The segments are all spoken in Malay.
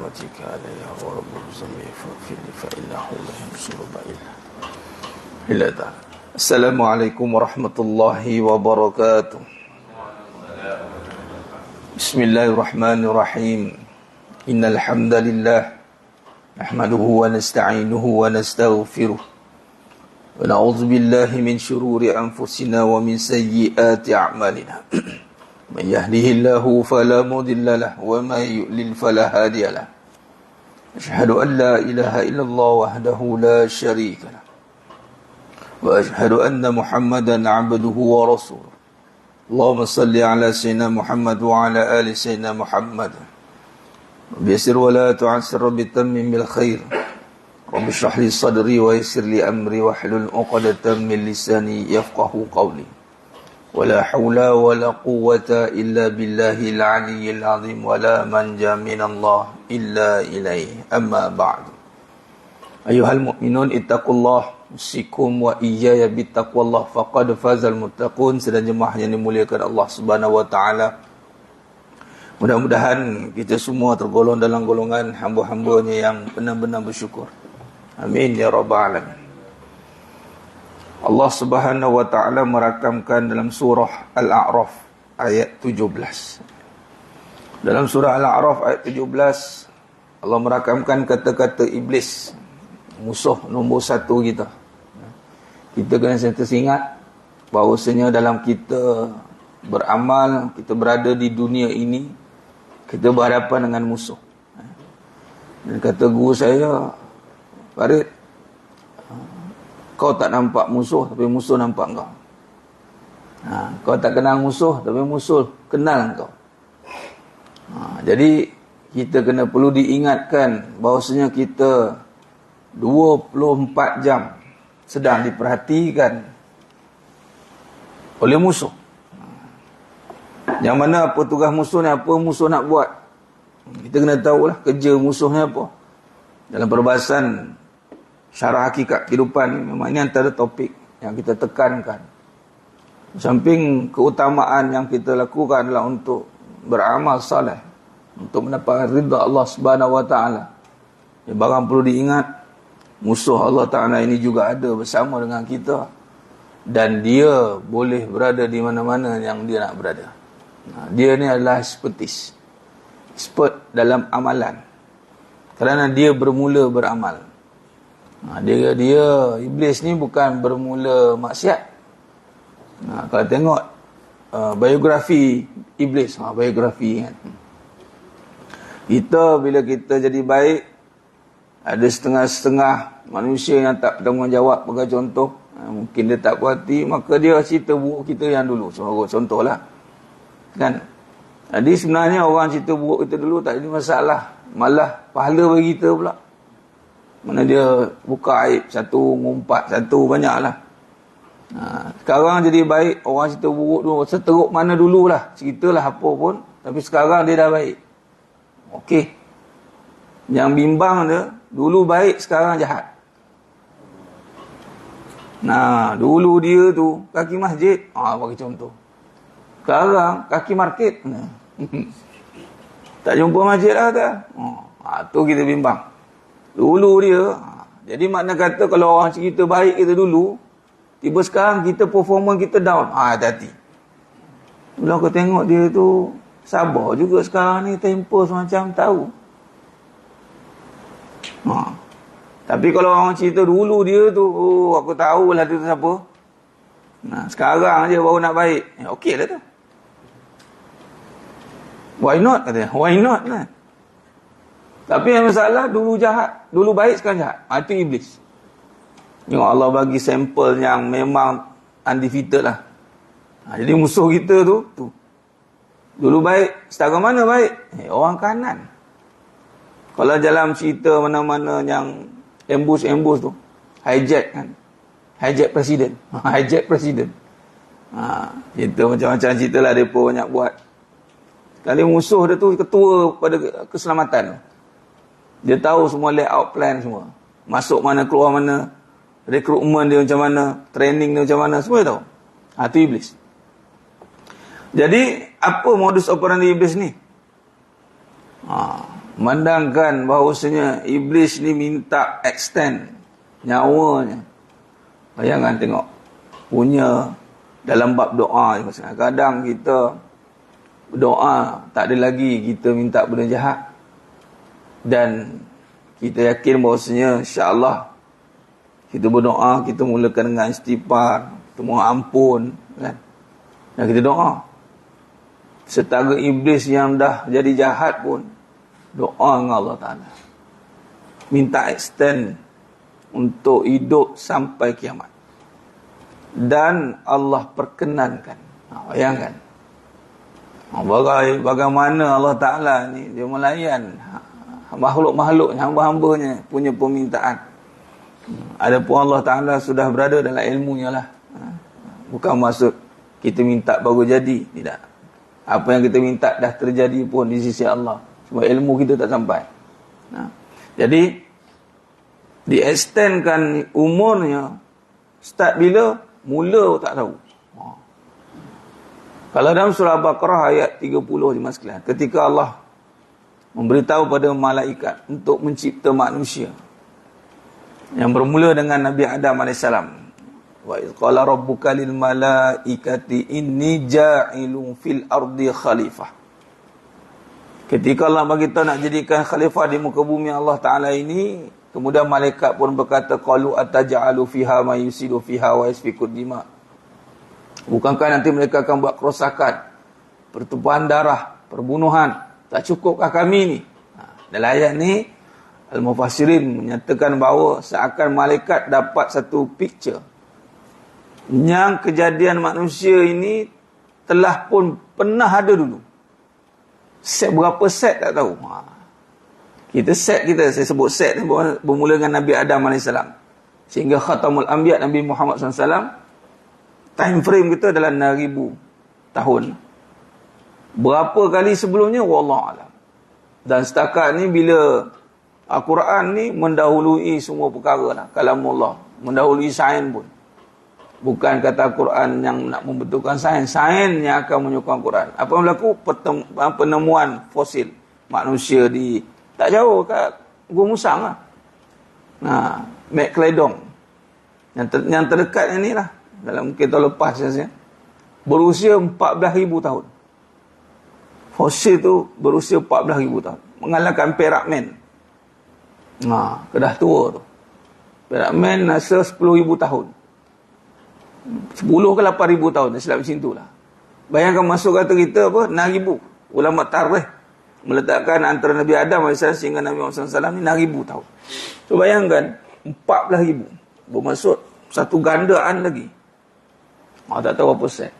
برحمتك علي ورب الزمي فاغفرني فإنه لا ينصر إلا ذاك. Assalamualaikum warahmatullahi wabarakatuh. Bismillahirrahmanirrahim. Innal hamdalillah nahmaduhu wa nasta'inuhu wa nastaghfiruh. Wa na'udzu billahi min shururi anfusina wa min sayyiati a'malina. Man yahdihillahu fala mudilla lahu wa man yudlil fala hadiya lahu. Asyhadu an la ilaha illallah wahdahu la syarika lahu. Wa asyhadu anna Muhammadan 'abduhu wa rasuluh. Allahumma salli ala sayyidina Muhammad wa ala ali sayyidina Muhammad. Biyassir wa la tu'assir bitammim bil khair. Rabbi shrah li sadri wa yassir li amri wa hlul 'uqdatam min lisani yafqahu qawli. ولا حول ولا قوة إلا بالله العلي العظيم ولا منجا من الله إلا إليه أما بعد أيها المؤمنون اتقوا الله أوصيكم وإياي بتقوى الله فقد فاز المتقون. Sedang jemaah yang dimuliakan Allah Subhanahu wa taala, mudah-mudahan kita semua tergolong dalam golongan hamba-hambanya yang benar-benar bersyukur. Amin ya rabbal alamin. Allah Subhanahu wa taala merakamkan dalam surah Al-A'raf ayat 17. Dalam surah Al-A'raf ayat 17, Allah merakamkan kata-kata iblis, musuh nombor satu kita. Kita kena sentiasa ingat bahawasanya dalam kita beramal, kita berada di dunia ini, kita berhadapan dengan musuh. Dan kata guru saya, Farid, kau tak nampak musuh, tapi musuh nampak kau. Kau tak kenal musuh, tapi musuh kenal kau. Jadi kita kena perlu diingatkan bahawasanya kita 24 jam sedang diperhatikan oleh musuh. Yang mana apa tugas musuh ni, apa musuh nak buat. Kita kena tahulah kerja musuhnya apa. Dalam perbahasan syarah hakikat kehidupan ni, memang ini antara topik yang kita tekankan. Samping keutamaan yang kita lakukan adalah untuk beramal saleh, untuk mendapatkan ridha Allah Subhanahu wa taala. Barang perlu diingat, musuh Allah Taala ini juga ada bersama dengan kita, dan dia boleh berada di mana-mana yang dia nak berada. Dia ni adalah expert dalam amalan, kerana dia bermula beramal. Dia iblis ni bukan bermula maksiat. Kalau tengok biografi iblis, biografi kan, kita bila kita jadi baik, ada setengah-setengah manusia yang tak bertanggungjawab. Bagi contoh, mungkin dia tak puas hati, maka dia cerita buruk kita yang dulu. Contohlah kan. Jadi sebenarnya orang cerita buruk kita dulu tak ada masalah, malah pahala bagi kita pula. Mana dia buka aib satu, ngumpat satu, banyaklah. Sekarang jadi baik, orang cerita buruk dulu, seteruk mana dululah, ceritalah apa pun, tapi sekarang dia dah baik. Okey. Yang bimbang dia, dulu baik, sekarang jahat. Dulu dia tu kaki masjid, bagi contoh. Sekarang kaki market. Tak jumpa masjid lah tak? Tu kita bimbang. Dulu dia, jadi makna kata kalau orang cerita baik kita dulu, tiba sekarang kita performance kita down. Hati-hati. Dulu aku tengok dia tu sabar juga, sekarang ni tempo semacam tahu. Tapi kalau orang cerita dulu dia tu, aku tahulah dia tu siapa. Sekarang je baru nak baik. Okey lah tu. Why not katanya? Why not lah. Tapi yang masalah dulu jahat, dulu baik, sekarang jahat. Itu iblis. Tengok Allah bagi sampel yang memang undefeated lah. Jadi musuh kita tu. Dulu baik, sekarang mana baik? Orang kanan. Kalau dalam cerita mana-mana yang ambush tu, hijack kan. Hijack presiden. Hijack presiden. Cerita macam-macam cerita lah mereka banyak buat. Kali musuh dia tu ketua pada keselamatan. Dia tahu semua layout plan semua. Masuk mana, keluar mana, rekrutmen dia macam mana, training dia macam mana, semua dia tahu. Itu iblis. Jadi, apa modus operandi iblis ni? Memandangkan bahawasanya iblis ni minta extend nyawanya. Bayangkan tengok, punya dalam bab doa, kadang kita berdoa tak ada lagi kita minta benda jahat, dan kita yakin bahawasanya insya-Allah kita berdoa, kita mulakan dengan istighfar, kita mohon ampun kan, dan kita doa. Setara iblis yang dah jadi jahat pun doa dengan Allah Ta'ala, minta extend untuk hidup sampai kiamat, dan Allah perkenankan. Bayangkan bagaimana Allah Ta'ala ni dia melayan makhluk-makhluknya, hamba-hambanya punya permintaan. Adapun Allah Ta'ala sudah berada dalam ilmunya lah. Bukan maksud kita minta baru jadi, tidak. Apa yang kita minta dah terjadi pun di sisi Allah, sebab ilmu kita tak sampai. Jadi di-extendkan umurnya, start bila, mula tak tahu. Kalau dalam surah Al-Baqarah ayat 30 jemaah sekalian, ketika Allah memberitahu pada malaikat untuk mencipta manusia, yang bermula dengan Nabi Adam AS. Wa iz qala rabbuka lil malaikati inni ja'ilun fil ardi khalifah. Ketika Allah bagi tahu nak jadikan khalifah di muka bumi Allah Ta'ala ini, kemudian malaikat pun berkata, qalu ataj'alu fiha ma yusidu fiha wa yasfikud dima. Bukankah nanti mereka akan buat kerosakan, pertumpahan darah, perbunuhan? Tak cukupkah kami ni? Dalam ayat ni Al-Mufassirin menyatakan bahawa seakan malaikat dapat satu picture yang kejadian manusia ini telah pun pernah ada dulu. Set berapa set tak tahu. Kita set kita, saya sebut set ni bermula dengan Nabi Adam AS sehingga Khatamul Anbiya Nabi Muhammad SAW. Time frame kita dalam 6,000 tahun. Berapa kali sebelumnya wallahualam. Dan setakat ni bila Al-Quran ni mendahului semua perkara lah, kalamullah, mendahului sains pun. Bukan kata Al-Quran yang nak membetulkan sains, sains yang akan menyokong Al-Quran. Apa yang berlaku? Penemuan fosil manusia di tak jauh kat Gua Musang lah. McCledon yang terdekat ni lah, dalam mungkin tahun lepas saja, berusia 14,000 tahun. Fosil tu berusia 14,000 tahun, mengalahkan perak man. Kedah tua tu. Perak man rasa 10,000 tahun, 10 ke 8,000 tahun, silap macam tu lah. Bayangkan masuk kata kita apa, 6,000. Ulama tarikh meletakkan antara Nabi Adam AS sehingga Nabi Muhammad SAW ni 6,000 tahun. So bayangkan 14,000, bermaksud satu gandaan lagi. Tak tahu apa set.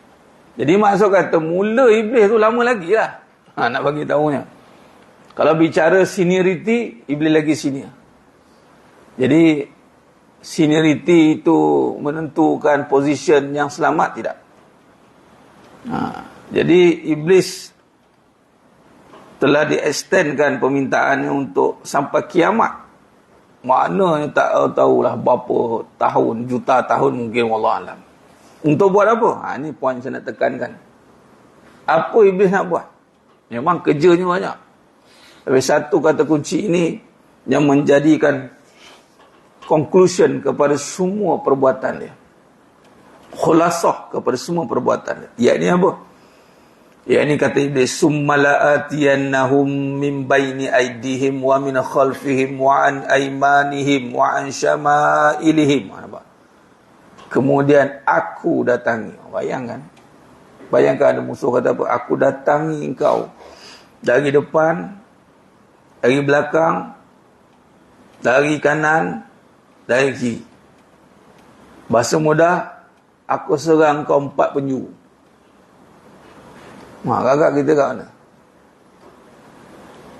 Jadi maksud kata mula iblis tu lama lagi lah. Nak bagi tahunya, kalau bicara seniority, iblis lagi senior. Jadi seniority itu menentukan position yang selamat, tidak. Jadi iblis telah di-extendkan permintaannya untuk sampai kiamat. Maknanya tak tahulah berapa tahun, juta tahun mungkin, wallahualam. Untuk buat apa? Ini poin saya nak tekankan. Apa iblis nak buat? Memang kerjanya banyak. Tapi satu kata kunci ini yang menjadikan conclusion kepada semua perbuatan dia, khulasah kepada semua perbuatan dia. Iaitu apa? Iaitu kata iblis, summala'atiyannahum min baini aydihim wa min khalfihim wa an aymanihim wa an syama'ilihim. Kemudian aku datangi. Bayangkan ada musuh kata apa? Aku datangi engkau dari depan, dari belakang, dari kanan, dari kiri. Bahasa mudah, aku serang kau 4 penjuru. Agak kita kat mana?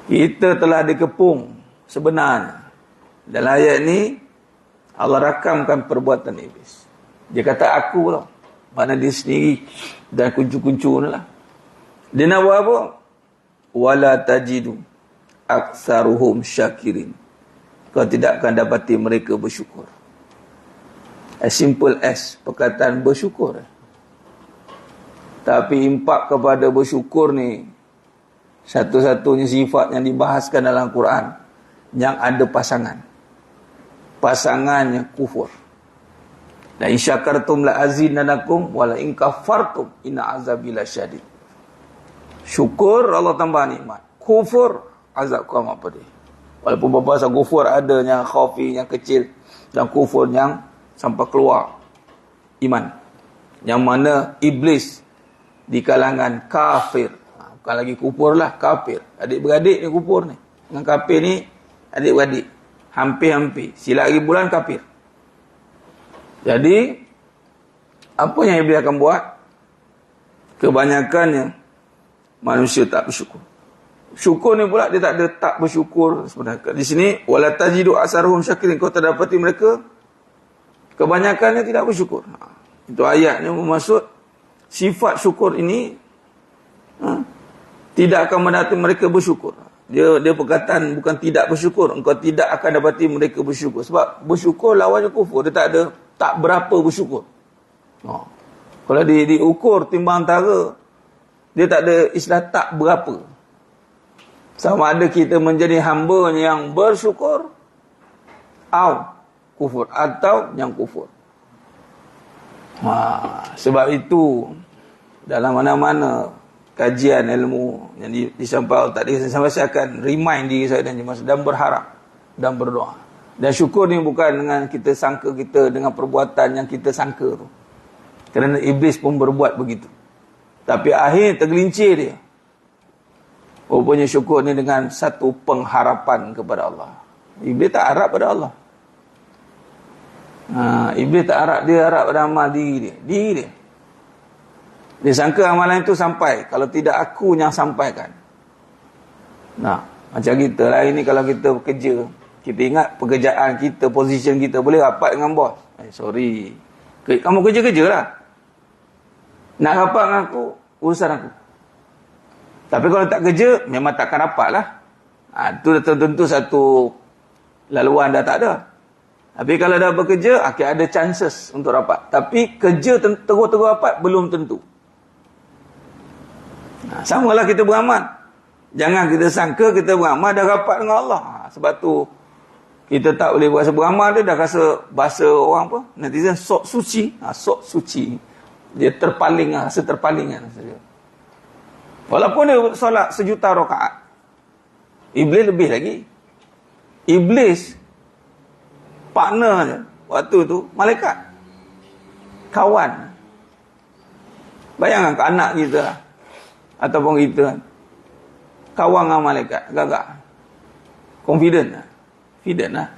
Kita telah dikepung sebenarnya. Dalam ayat ni Allah rakamkan perbuatan iblis. Dia kata aku lah, mana dia sendiri dan kuncu-kuncu ni lah. Dia nak buat apa? Wala tajidu aktsaruhum syakirin. Kau tidak akan dapati mereka bersyukur. As simple as perkataan bersyukur. Tapi impak kepada bersyukur ni Satu-satunya sifat yang dibahaskan dalam Quran yang ada pasangan. Pasangannya kufur. La in syakartum la azinanakum wa la in kafartum inna azabi lasyadid. Syukur Allah tambah nikmat. Kufur azab ku amat pedih. Walaupun beberapa kufur ada yang khafi, yang kecil, dan kufur yang sampai keluar iman. Yang mana iblis di kalangan kafir. Bukan lagi kufur lah, kafir. Adik-beradik ni kufur ni. Dengan kafir ni adik-beradik. Hampir-hampir. Silat hari bulan kafir. Jadi, apa yang iblis akan buat? Kebanyakannya manusia tak bersyukur. Syukur ni pula dia tak ada tak bersyukur sebenarnya. Di sini wala tajidu asaruhum syakirin, kau terdapati mereka kebanyakannya tidak bersyukur. Itu ayatnya bermaksud sifat syukur ini tidak akan mendapati mereka bersyukur. Dia perkataan bukan tidak bersyukur, engkau tidak akan dapati mereka bersyukur. Sebab bersyukur lawannya kufur. Dia tak berapa bersyukur. Kalau diukur timbang antara, dia tak ada istilah tak berapa. Sama ada kita menjadi hamba yang bersyukur atau kufur, atau yang kufur. Sebab itu dalam mana-mana kajian ilmu yang disampaikan tadi, saya akan remind diri saya dan jemaah dan berharap dan berdoa. Dan syukur ni bukan dengan kita sangka kita dengan perbuatan yang kita sangka tu. Kerana iblis pun berbuat begitu. Tapi akhir tergelincir dia. Rupanya syukur ni dengan satu pengharapan kepada Allah. Iblis tak harap pada Allah. Iblis tak harap, dia harap pada amal diri dia. Dia sangka amalan itu sampai. Kalau tidak aku yang sampaikan. Macam kita lah ini kalau kita bekerja. Kita ingat pekerjaan kita, position kita. Boleh rapat dengan bos. Sorry. Kamu kerja-kerja lah. Nak rapat dengan aku, urusan aku. Tapi kalau tak kerja, memang takkan rapat lah. Itu tentu satu laluan dah tak ada. Tapi kalau dah bekerja, akan ada chances untuk rapat. Tapi kerja terus-terus rapat, belum tentu. Samalah kita beramal. Jangan kita sangka kita beramal dah rapat dengan Allah. Sebab tu, kita tak boleh rasa beramal dia dah rasa bahasa orang apa? Netizen sok suci. Sok suci. Dia terpaling, rasa terpaling. Walaupun dia solat 1,000,000 rakaat. Iblis lebih lagi. Iblis partnernya waktu tu malaikat. Kawan. Bayangkan anak kita lah. Ataupun kita kawan dengan malaikat. Gagak. Confident lah.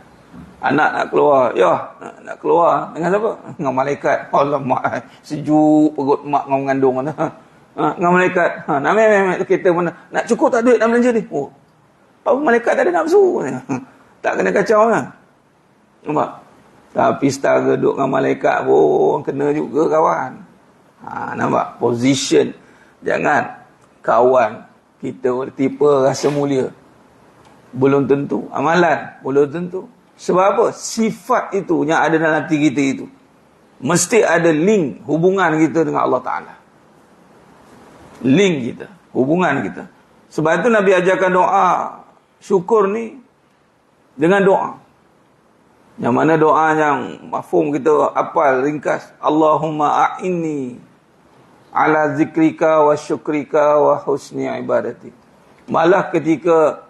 Anak nak keluar. Nak keluar. Dengan siapa? Dengan malaikat. Alamak. Sejuk perut mak dengan mengandung. Dengan malaikat. Nak kita mana? Nak cukup tak duit nak belanja ni? Apa malaikat tak ada nafsu? Tak kena kacau lah. Nampak? Tapi setara duduk dengan malaikat pun kena juga kawan. Nampak? Position. Jangan kawan kita tipe rasa mulia. Belum tentu. Amalan belum tentu. Sebab apa? Sifat itu yang ada dalam hati kita itu mesti ada link hubungan kita dengan Allah Ta'ala. Link kita, hubungan kita. Sebab itu Nabi ajarkan doa syukur ni dengan doa. Yang mana doa yang mafhum kita hafal ringkas. Allahumma a'inni ala zikrika wa syukrika wa husni ibadati. Malah ketika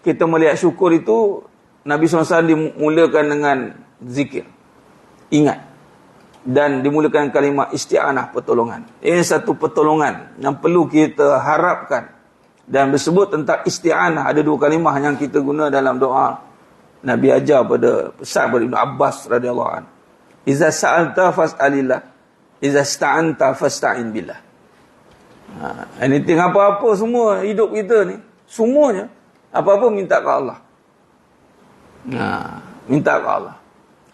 kita melihat syukur itu, Nabi SAW dimulakan dengan zikir. Ingat. Dan dimulakan kalimah isti'anah, pertolongan. Ini satu pertolongan yang perlu kita harapkan. Dan bersebut tentang isti'anah. Ada dua kalimah yang kita guna dalam doa. Nabi ajar pada pesan pada Ibn Abbas radhiyallahu anhu. Iza sa'alta fas'alillah. Iza sta'anta fasta'in billah. Anything apa-apa semua hidup kita ni. Semuanya. Apa-apa minta ke Allah. Minta ke Allah.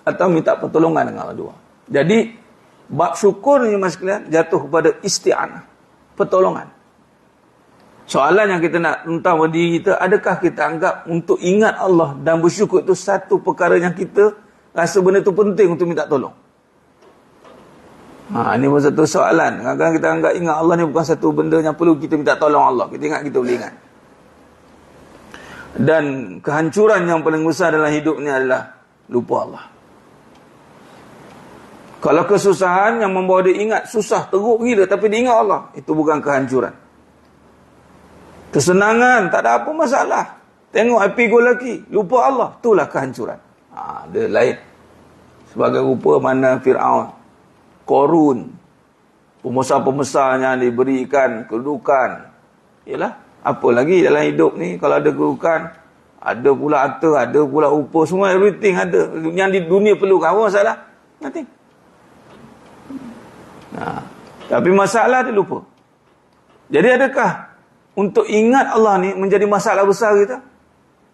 Atau minta pertolongan dengan Allah dua. Jadi, bab syukur ni mas sekalian jatuh kepada isti'anah. Pertolongan. Soalan yang kita nak tentang diri kita, adakah kita anggap untuk ingat Allah dan bersyukur itu satu perkara yang kita rasa benda itu penting untuk minta tolong? Ini pun satu soalan. Kadang-kadang kita anggap ingat Allah ni bukan satu benda yang perlu kita minta tolong Allah. Kita ingat kita boleh ingat. Dan kehancuran yang paling besar dalam hidup ni adalah lupa Allah. Kalau kesusahan yang membawa dia ingat susah, teruk gila, tapi dia ingat Allah, itu bukan kehancuran. Kesenangan, tak ada apa masalah. Tengok api gol lagi, lupa Allah, itulah kehancuran. Dia lain. Sebagai rupa mana Fir'aun, Korun, pembesar-pembesarnya diberikan kedudukan. Yalah, apa lagi dalam hidup ni kalau ada kedudukan, ada pula harta, ada pula rupa, semua everything ada. Yang di dunia perlukan, apa masalah? Nothing. Tapi masalah dia lupa. Jadi adakah untuk ingat Allah ni menjadi masalah besar kita?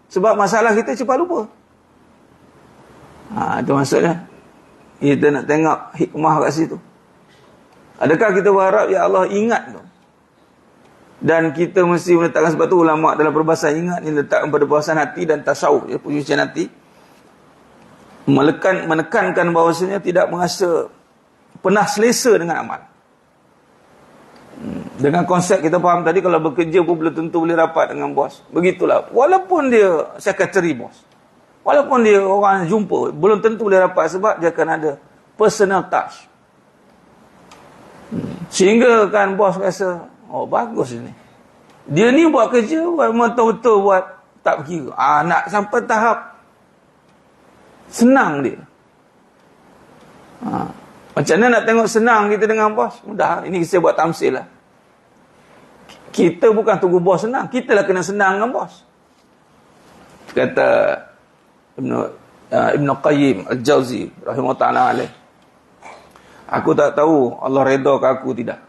Sebab masalah kita cepat lupa. Itu maksudnya. Kita nak tengok hikmah kat situ. Adakah kita berharap ya Allah ingat tu? Dan kita mesti meletakkan, sebab tu ulama dalam perbahasan ingat ni letakkan pada perbahasan hati dan tasawuf, pencucian hati, menekankan bahawasanya tidak merasa pernah selesa dengan amal. Dengan konsep kita faham tadi, kalau bekerja pun belum tentu boleh rapat dengan bos. Begitulah. Walaupun dia sekretari bos, walaupun dia orang jumpa, belum tentu boleh rapat sebab dia akan ada personal touch. Sehingga kan bos rasa, oh bagus ini. Dia ni buat kerja, betul-betul buat tak berkira. Nak sampai tahap senang dia. Macam mana nak tengok senang kita dengan bos? Mudah. Ini saya buat tamsil lah. Kita bukan tunggu bos senang, kita lah kena senang dengan bos. Kata Ibn Qayyim Al-Jawzi rahimahullah ta'ala alaih, aku tak tahu Allah redha ke aku tidak.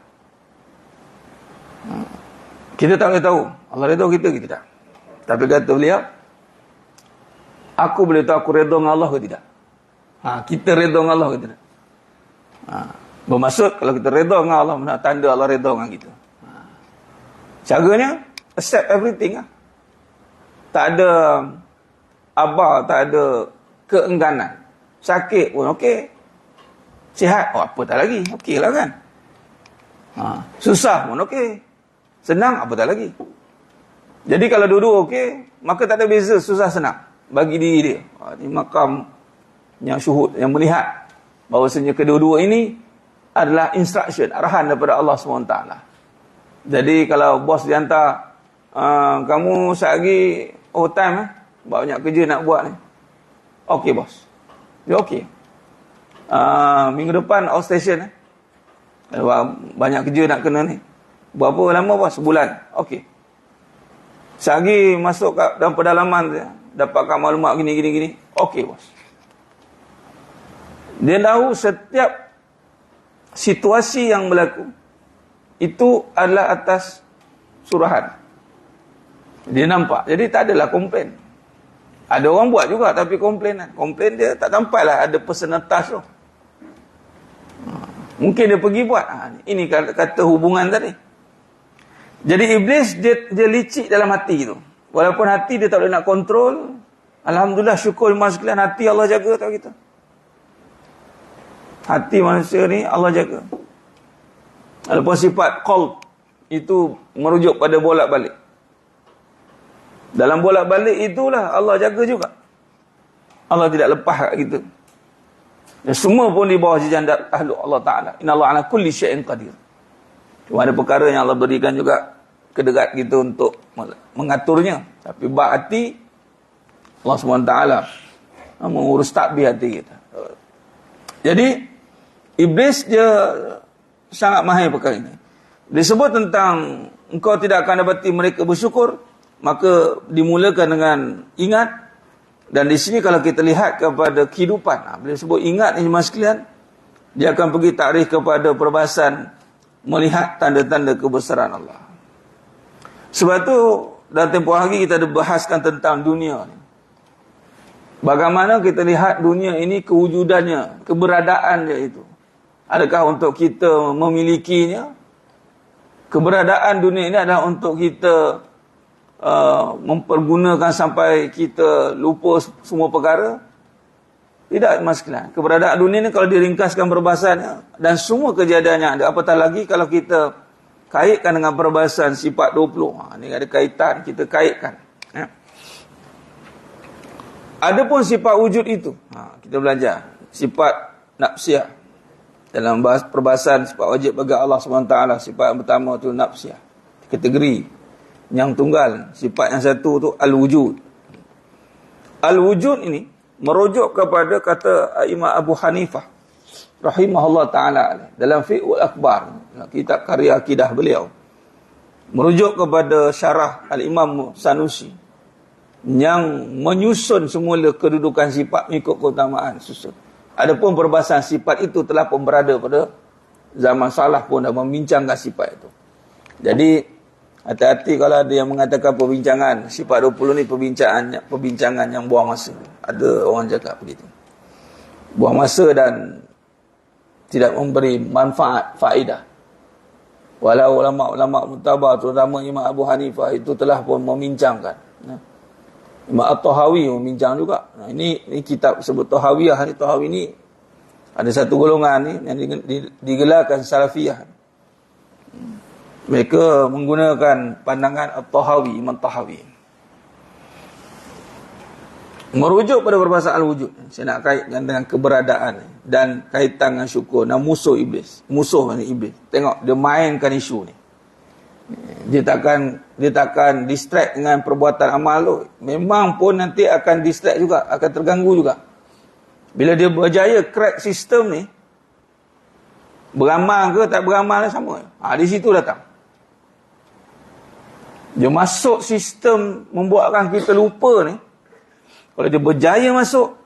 Kita tak boleh tahu Allah redha kita ke tidak. Tapi kata beliau, aku boleh tahu aku redha dengan Allah ke tidak. Kita redha dengan Allah ke tidak. Bermaksud kalau kita redha dengan Allah, nak tanda Allah redha dengan kita. Caranya accept everything lah. Tak ada abar, tak ada keengganan. Sakit pun okey, sihat apa tak lagi, okey lah kan. Susah pun okey, senang apa tak lagi. Jadi kalau dua-dua okey, maka tak ada beza susah senang bagi diri dia. Ini makam yang syuhud, yang melihat bahawasanya kedua-dua ini adalah instruction, arahan daripada Allah SWT. Jadi kalau bos dia hantar, kamu sehari overtime, banyak kerja nak buat ni. Okey bos. Dia okey. Minggu depan outstation, banyak kerja nak kena ni. Berapa lama bos? Sebulan. Okey. Sehari masuk kat dalam pedalaman, dapatkan maklumat gini. Okey bos. Dia tahu setiap situasi yang berlaku itu adalah atas suruhan. Dia nampak. Jadi tak adalah komplain. Ada orang buat juga tapi komplain. Komplain dia tak tampaklah ada personal touch tu. Mungkin dia pergi buat. Ini kata hubungan tadi. Jadi iblis dia licik dalam hati tu. Walaupun hati dia tak boleh nak kontrol, alhamdulillah, syukur mas sekalian, hati Allah jaga tau kita. Hati manusia ni Allah jaga. Adapun sifat qalb itu merujuk pada bolak-balik. Dalam bolak-balik itulah Allah jaga juga. Allah tidak lepas kat kita. Dan semua pun di bawah jejak takluk Allah Ta'ala. Inna Allah ala kulli syai'in qadir. Cuma ada perkara yang Allah berikan juga kedekat kita untuk mengaturnya. Tapi bak hati, Allah SWT mengurus takbir hati kita. Jadi iblis dia sangat mahir perkara ini. Disebut tentang engkau tidak akan dapati mereka bersyukur, maka dimulakan dengan ingat. Dan di sini kalau kita lihat kepada kehidupan, bila sebut ingat ni jemaah sekalian, dia akan pergi takrif kepada perbahasan melihat tanda-tanda kebesaran Allah. Sebab tu dalam tempoh hari kita ada bahaskan tentang dunia ni. Bagaimana kita lihat dunia ini, kewujudannya, keberadaan dia itu. Adakah untuk kita memilikinya? Keberadaan dunia ini adalah untuk kita mempergunakan sampai kita lupa semua perkara? Tidak, mas sekalian. Keberadaan dunia ini kalau diringkaskan perbahasannya dan semua kejadiannya ada, apatah lagi kalau kita kaitkan dengan perbahasan sifat 20. Ini ada kaitan, kita kaitkan. Adapun sifat wujud itu, kita belajar sifat nafsiyah. Dalam perbahasan sifat wajib bagi Allah SWT, sifat yang pertama tu nafsiyah. Kategori yang tunggal, sifat yang satu tu al-wujud. Al-wujud ini merujuk kepada kata Imam Abu Hanifah rahimahullah ta'ala dalam Fiqhul Akbar, kitab karya akidah beliau, merujuk kepada syarah Al-Imam Sanusi yang menyusun semula kedudukan sifat mengikut keutamaan susun. Adapun perbahasan sifat itu telah pun berada pada zaman salaf pun dah membincangkan sifat itu. Jadi hati-hati kalau ada yang mengatakan perbincangan sifat 20 ni perbincangan yang buang masa. Ada orang cakap begitu. Buang masa dan tidak memberi manfaat, faedah. Walau ulama-ulama mutabar terutama Imam Abu Hanifah itu telah pun membincangkan. Imam At-Tahawi membincang juga. Ini kitab sebut Tahawiyah ni. Tahawi ni ada satu golongan ni yang digelarkan Salafiyah. Mereka menggunakan pandangan At-Tahawi, Imam Tahawi. Merujuk pada perbahasan al-wujud. Saya nak kaitkan dengan keberadaan dan kaitan dengan syukur dan musuh iblis. Musuh ni iblis. Tengok dia mainkan isu ni. Dia takkan distract dengan perbuatan amal tu. Memang pun nanti akan distract juga, akan terganggu juga. Bila dia berjaya crack sistem ni, beramal ke tak beramal sama. Di situ datang. Dia masuk sistem membuatkan kita lupa ni. Kalau dia berjaya masuk,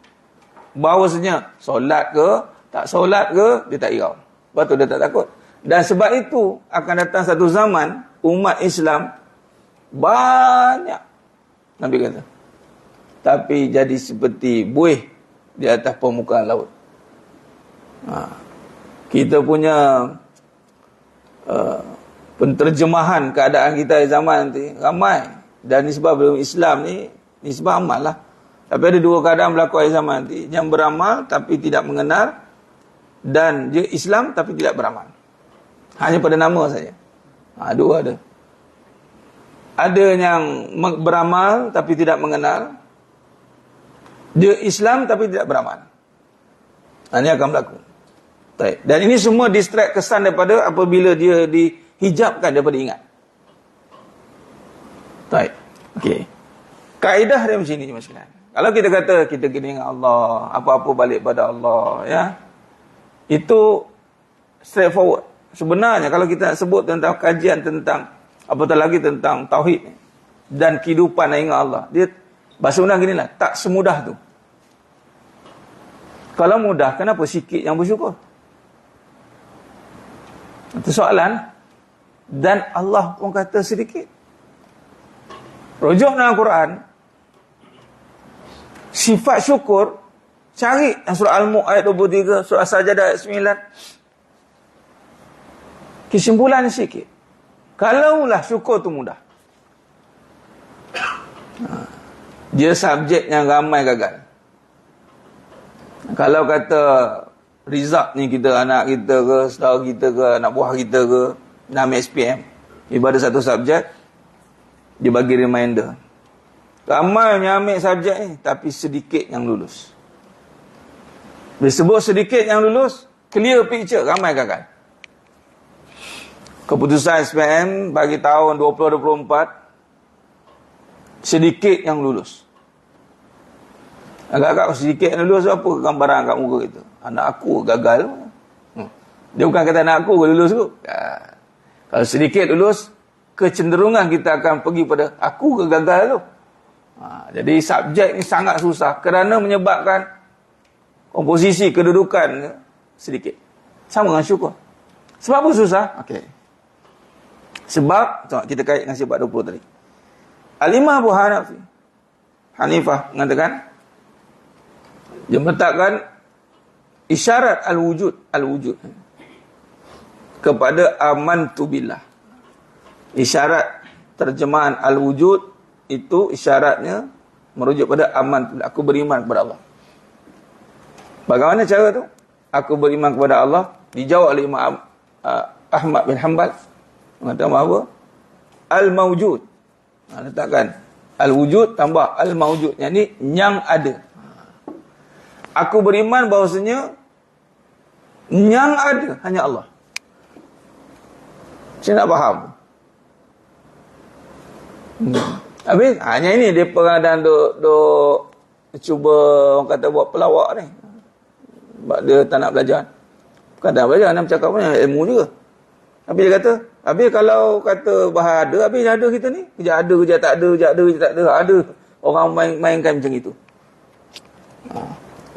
bahawasanya solat ke, tak solat ke, dia tak irau. Lepas tu dia tak takut. Dan sebab itu akan datang satu zaman umat Islam banyak, Nabi kata, tapi jadi seperti buih di atas permukaan laut. Kita punya penterjemahan keadaan kita di zaman nanti ramai, dan nisbah belum Islam ni nisbah amal lah. Tapi ada dua keadaan berlaku di zaman nanti, yang beramal tapi tidak mengenal, dan dia Islam tapi tidak beramal. Hanya pada nama saja. Dua ada. Ada yang beramal tapi tidak mengenal. Dia Islam tapi tidak beramal. Ini akan berlaku. Dan ini semua distract kesan daripada apabila dia dihijabkan daripada ingat. Okey. Kaedah dia macam ni macam mana? Kalau kita kata kita kena ingat Allah, apa-apa balik pada Allah, ya. Itu straightforward. Sebenarnya kalau kita nak sebut tentang kajian tentang apatah lagi tentang tauhid dan kehidupan dan ingat Allah, dia bahasa undang gini lah, tak semudah tu. Kalau mudah, kenapa sikit yang bersyukur? Itu soalan. Dan Allah pun kata sedikit. Rujuk dalam Quran, sifat syukur, cari surah Al-Mulk ayat 23, surah Sajadah ayat 9. Kesimpulan sikit. Kalaulah syukur tu mudah, dia subjek yang ramai gagal. Kalau kata result ni kita, anak kita ke, saudara kita ke, anak buah kita ke, nak ambil SPM, ibadah satu subjek, dia bagi reminder. Ramai yang ambil subjek ni, tapi sedikit yang lulus. Bila sebut sedikit yang lulus, clear picture, ramai gagal. Keputusan SPM bagi tahun 2024, sedikit yang lulus. Agak-agak sedikit yang lulus apa gambaran kat muka kita? Anak aku gagal. Dia bukan kata anak aku lulus tu. Kalau sedikit lulus, kecenderungan kita akan pergi pada aku ke gagal tu. Jadi subjek ni sangat susah kerana menyebabkan komposisi kedudukan sedikit. Sama dengan syukur. Sebab apa susah? Okey. Sebab, kita kait dengan sifat 20 tadi. Al-Imam Abu Hanifah mengatakan, dia meletakkan isyarat al-wujud kepada amantu billah. Isyarat terjemahan al-wujud itu isyaratnya merujuk pada amantu billah. Aku beriman kepada Allah. Bagaimana cara tu? Aku beriman kepada Allah. Dijawab oleh Imam Ahmad bin Hanbal, mengatakan bahawa al-mawjud, letakkan Al-wujud tambah al-mawjud. Yang ni yang ada. Aku beriman bahawasanya yang ada hanya Allah. Saya nak faham. Habis hanya ini dia pengadaan duk cuba orang kata buat pelawak ni. Sebab dia tak nak belajar. Bukan tak nak belajar, nak bercakap pun ilmu juga. Habis dia kata, habis kalau kata bahan ada, habis ada kita ni. Kejap ada, kejap tak ada, kejap ada, kejap tak ada. Ada orang mainkan macam itu.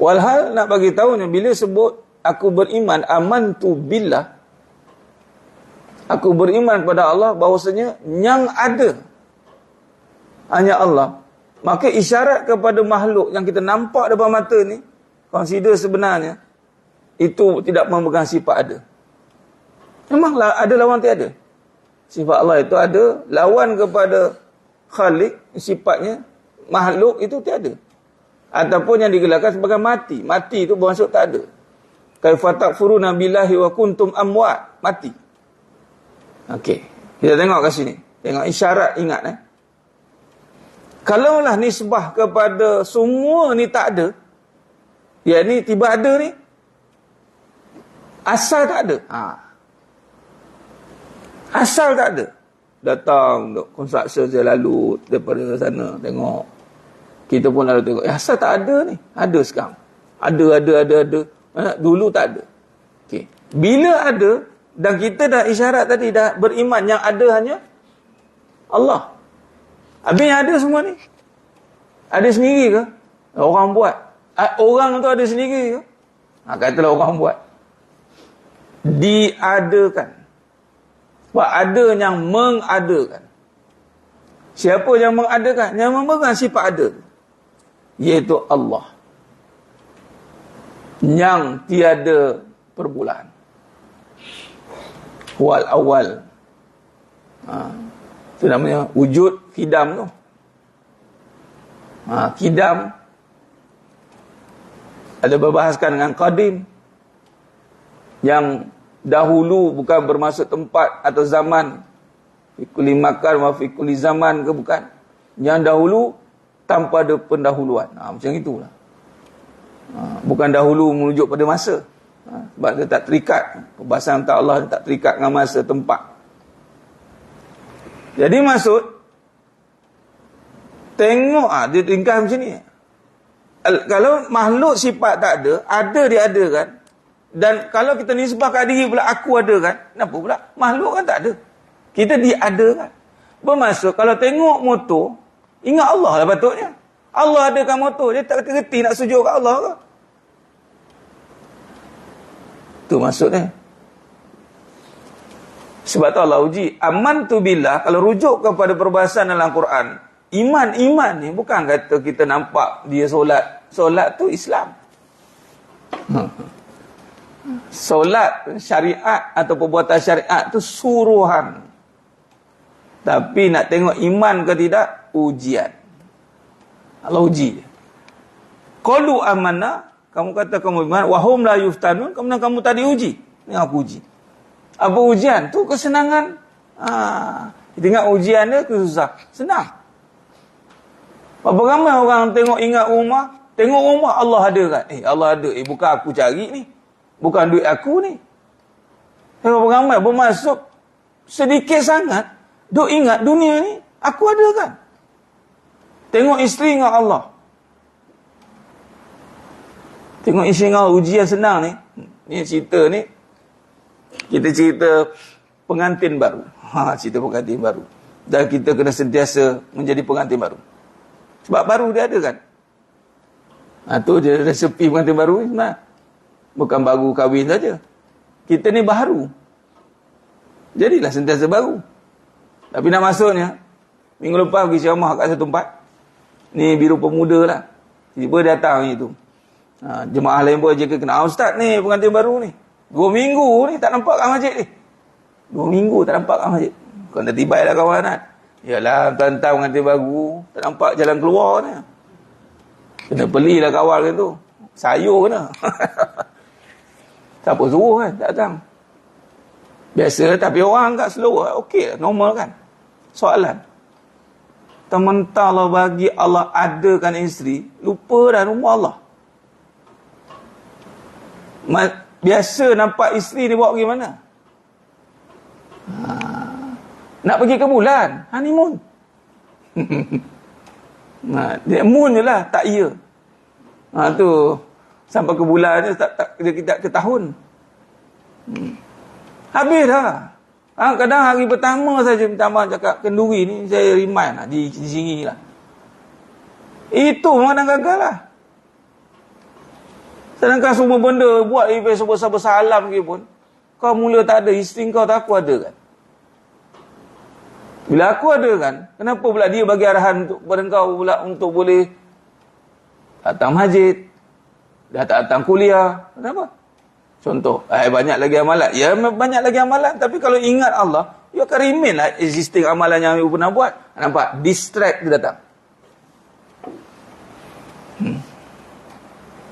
Walhal nak bagi tahu ni, bila sebut aku beriman, amantu billah, aku beriman kepada Allah bahawasanya yang ada hanya Allah, maka isyarat kepada makhluk yang kita nampak depan mata ni, consider sebenarnya itu tidak memegang sifat ada. Memanglah ada lawan tiada. Sifat Allah itu ada, lawan kepada Khalik, sifatnya makhluk itu tiada. Ataupun yang digelarkan sebagai mati. Mati itu bermaksud tak ada. Kaifa takfuruna billahi wa kuntum amwat. Mati. Okey. Kita tengok kat sini. Tengok isyarat, ingat Kalaulah nisbah kepada semua ni tak ada. Ya ni tiba ada ni. Asal tak ada. Asal tak ada. Datang konstruksi saya lalu daripada sana tengok. Kita pun lalu tengok. Asal tak ada ni. Ada sekarang. Ada. Dulu tak ada. Okay. Bila ada, dan kita dah isyarat tadi, dah beriman yang ada hanya Allah. Habis yang ada semua ni. Ada sendiri ke? Orang buat. Orang tu ada sendiri ke? Katalah orang buat. Diadakan. Sebab ada yang mengadakan. Siapa yang mengadakan? Yang memegang sifat ada. Iaitu Allah. Yang tiada permulaan. Wal awal. Itu namanya wujud kidam tu. Kidam ada berbahaskan dengan qadim. Yang dahulu bukan bermaksud tempat atau zaman. Fikuli makan wa fikuli zaman ke bukan. Yang dahulu tanpa ada pendahuluan. Macam itulah. Bukan dahulu merujuk pada masa. Sebab dia tak terikat. Perbahasan tentang Allah tak terikat dengan masa, tempat. Jadi maksud, tengok dia ringkas macam ni. Kalau makhluk sifat tak ada dia ada kan. Dan kalau kita nisbahkan diri pula, aku ada kan. Kenapa pula? Makhluk kan tak ada. Kita diadakan. Bermaksud, kalau tengok motor, ingat Allah lah patutnya. Allah adakan motor. Dia tak kerti nak sujud kat Allah ke? Itu maksudnya. Sebab tu Allah uji. Amantu billah, kalau rujuk kepada perbahasan dalam Quran, iman ni bukan kata kita nampak dia solat. Solat tu Islam. Solat syariat atau perbuatan syariat tu suruhan. Tapi nak tengok iman ke tidak, ujian. Allah uji. Qalu amanna, kamu kata kamu iman, wa hum la yuftanun, kemudian kamu tadi uji. Ni aku uji. Apa ujian? Tu kesenangan. Kita ingat ujian dia susah. Senang. Berapa ramai orang ingat rumah, tengok rumah Allah ada kan? Allah ada. Bukan aku cari ni. Bukan duit aku ni. Berapa ramai bermasuk sedikit sangat duk ingat dunia ni aku ada kan? Tengok isteri dengan Allah. Tengok isteri dengan Allah, ujian senang ni. Ni cerita ni. Kita cerita pengantin baru. Cerita pengantin baru. Dan kita kena sentiasa menjadi pengantin baru. Sebab baru dia ada kan? Tu dia resepi pengantin baru ni sebenarnya. Bukan baru kahwin saja. Kita ni baru. Jadilah sentiasa baru. Tapi nak masuknya, minggu lepas pergi ceramah kat satu tempat. Ni biru pemuda lah. Tiba-tiba datang itu. Jemaah lain pun je kena. Ustaz ni pengantin baru ni. 2 minggu ni tak nampak kat masjid ni. 2 minggu tak nampak kat masjid. Kau dah tiba lah kawan kan. Yalah, tuan-tuan pengantin baru. Tak nampak jalan keluar ni. Kena belilah kawal ke tu. Sayur kena. Siapa suruh kan, tak datang. Biasa, tapi orang kat slow, okey, normal kan. Soalan. Tementang Allah bagi, Allah adakan isteri, lupa dah rumah Allah. Biasa nampak isteri dia bawa pergi mana? Nak pergi ke bulan, honeymoon. Dia moon je lah, tak ya. Tu sampai ke bulan je, tak ke tahun. Habis dah. Kadang hari pertama saja minta maaf cakap kenduri ni, saya remind lah, di sini lah. Itu memang dah gagal lah. Sedangkan semua benda buat event sebesar-besar alam ke pun, kau mula tak ada, isteri kau tak, aku ada kan. Bila aku ada kan, kenapa pula dia bagi arahan untuk kepada kau pula untuk boleh datang masjid, datang kuliah? Kenapa? Contoh, banyak lagi amalan. Ya, banyak lagi amalan. Tapi kalau ingat Allah, you akan remain lah existing amalan yang you pernah buat. Nampak? Distract dia datang.